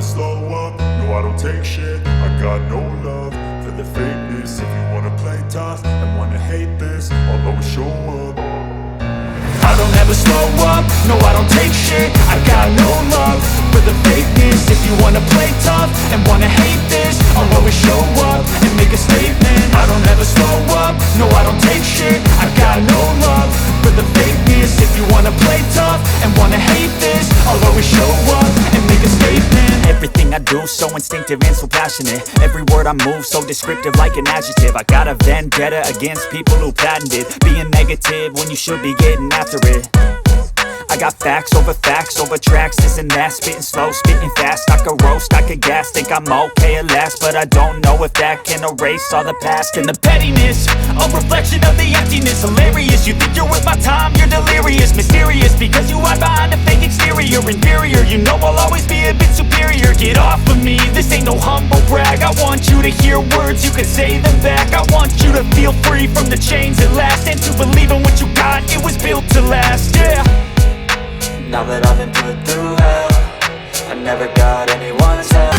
slow up, no I don't take shit. I got no love for the fakeness. If you wanna play tough and wanna hate this, I'll always show up. I don't ever slow up, no I don't take shit. I got no love for the fakeness. If you wanna play tough and wanna hate this, I'll always show up and make a statement. I don't ever slow up, no I don't take shit. I got no love for the fakeness. If you wanna play tough and wanna hate this, I'll always show up and make a statement. Everything I do so instinctive and so passionate. Every word I move so descriptive like an adjective. I got a vendetta against people who patented being negative when you should be getting after it. I got facts over tracks, this and that. Spitting slow, spitting fast, I could roast, I could gas. Think I'm okay at last, but I don't know if that can erase all the past. And the pettiness, a reflection of the emptiness. Hilarious, you think you're worth my time, you're delirious. Mysterious, because you hide behind a fake exterior. Inferior, you know I'll always be a bit superior. Get off of me, this ain't no humble brag. I want you to hear words, you can say them back. I want you to feel free from the chains at last, and to believe in what you got, it was built to last, yeah. Now that I've been put through hell, I never got anyone's help.